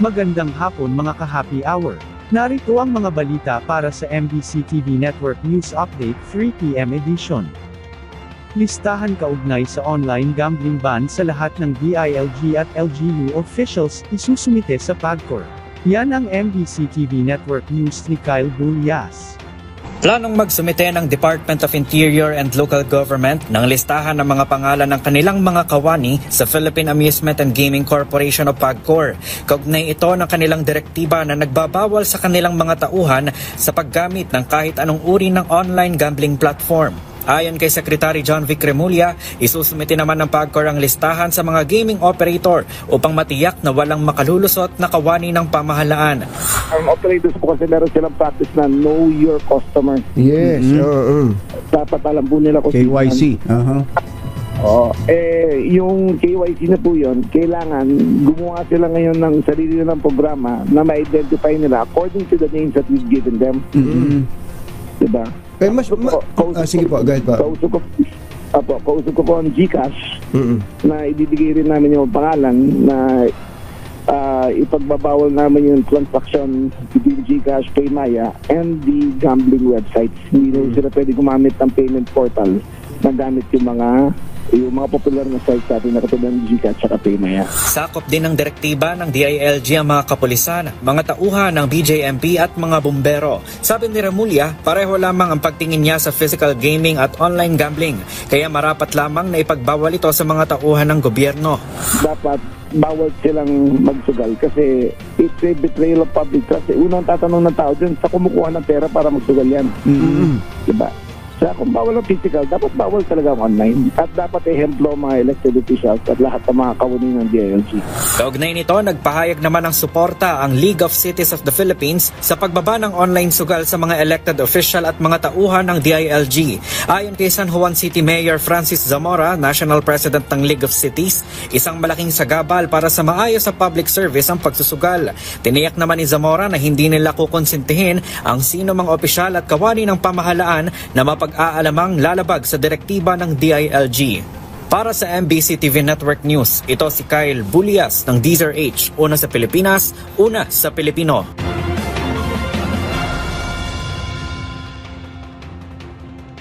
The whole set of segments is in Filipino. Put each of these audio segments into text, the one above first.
Magandang hapon mga ka-happy hour. Narito ang mga balita para sa MBC TV Network News Update 3 PM edition. Listahan kaugnay sa online gambling ban sa lahat ng DILG at LGU officials isusumite sa PAGCOR. Yan ang MBC TV Network News ni Kyle Bulias. Planong magsumite ng Department of Interior and Local Government ng listahan ng mga pangalan ng kanilang mga kawani sa Philippine Amusement and Gaming Corporation o PAGCOR. Kaugnay ito ng kanilang direktiba na nagbabawal sa kanilang mga tauhan sa paggamit ng kahit anong uri ng online gambling platform. Ayon kay Secretary John Vic Remulla, isusumite naman ng PAGCOR ang listahan sa mga gaming operator upang matiyak na walang makalulusot na kawani ng pamahalaan. Ang operators po kasi meron silang practice na know your customer. Yes. Dapat alam po nila kung KYC. Yung KYC na po yun, kailangan gumawa sila ngayon ng sarili nilang programa na ma-identify nila according to the names that we've given them. Diba? Sige po, guide pa. Kausap ko po ang GCash na ibibigay rin namin yung pangalan na ipagbabawal namin yung transaction between GCash, Paymaya, and the gambling websites. Hindi na sila pwede gumamit ng payment portal na gamit yung mga popular na sites natin na katulad ng GCash at Paymaya. Sakop din ng direktiba ng DILG ang mga kapulisan, mga tauhan ng BJMP at mga bumbero. Sabi ni Remulla, pareho lamang ang pagtingin niya sa physical gaming at online gambling, kaya marapat lamang na ipagbawal ito sa mga tauhan ng gobyerno. Dapat bawal silang magsugal kasi it's a betrayal of public trust. Unang tatanong ng tao dyan sa kumukuha ng pera para magsugal yan. Diba? Kaya kung bawal ang physical, dapat bawal talaga online. At dapat i-hemplo mga elected officials at lahat ng mga kawani ng DILG. Kaugnay nito, nagpahayag naman ng suporta ang League of Cities of the Philippines sa pagbaba ng online sugal sa mga elected official at mga tauhan ng DILG. Ayon kay San Juan City Mayor Francis Zamora, National President ng League of Cities, isang malaking sagabal para sa maayos sa public service ang pagsusugal. Tiniyak naman ni Zamora na hindi nila kukonsintihin ang sino mang opisyal at kawani ng pamahalaan na aalamang lalabag sa direktiba ng DILG. Para sa MBC TV Network News, ito si Kyle Bulias ng DZRH, una sa Pilipinas, una sa Pilipino.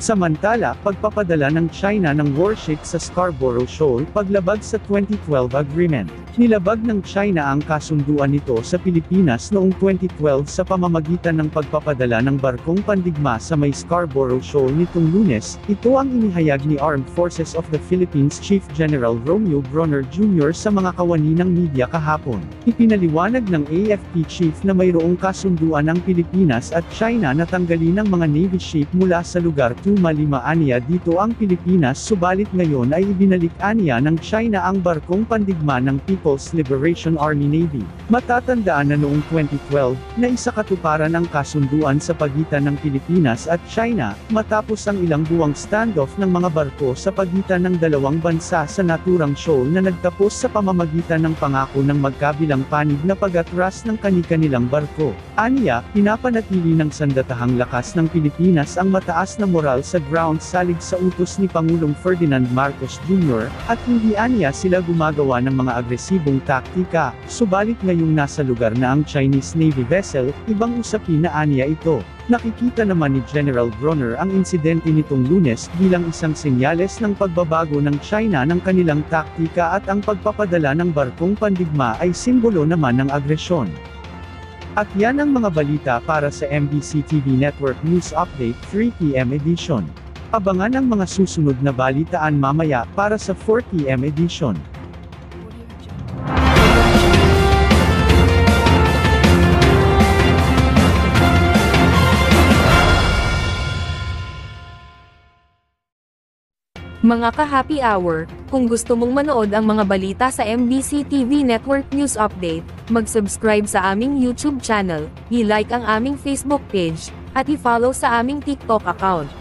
Samantala, pagpapadala ng China ng warship sa Scarborough Shoal paglabag sa 2012 agreement. Nilabag ng China ang kasunduan nito sa Pilipinas noong 2012 sa pamamagitan ng pagpapadala ng barkong pandigma sa may Scarborough Shoal nitong Lunes. Ito ang inihayag ni Armed Forces of the Philippines Chief General Romeo Bronner Jr. sa mga kawani ng media kahapon. Ipinaliwanag ng AFP Chief na mayroong kasunduan ang Pilipinas at China na tanggalin ang mga Navy ship mula sa lugar Malima-aniya dito ang Pilipinas, subalit ngayon ay ibinalik-aniya ng China ang barkong pandigma ng People's Liberation Army Navy. Matatandaan na noong 2012, na isakatuparan ang kasunduan sa pagitan ng Pilipinas at China, matapos ang ilang buwang standoff ng mga barko sa pagitan ng dalawang bansa sa naturang shoal na nagtapos sa pamamagitan ng pangako ng magkabilang panig na pag-atras ng kani-kanilang barko. Aniya, pinapanatili ng sandatahang lakas ng Pilipinas ang mataas na moral sa ground salig sa utos ni Pangulong Ferdinand Marcos Jr., at hindi aniya sila gumagawa ng mga agresibong taktika, subalit ngayong nasa lugar na ang Chinese Navy vessel, ibang usapin na aniya ito. Nakikita naman ni General Bronner ang insidente nitong Lunes bilang isang senyales ng pagbabago ng China ng kanilang taktika at ang pagpapadala ng barkong pandigma ay simbolo naman ng agresyon. At yan ang mga balita para sa MBC TV Network News Update 3 PM edition. Abangan ang mga susunod na balitaan mamaya para sa 4 PM edition. Mga ka-happy hour, kung gusto mong manood ang mga balita sa MBC TV Network News Update, mag-subscribe sa aming YouTube channel, i-like ang aming Facebook page, at i-follow sa aming TikTok account.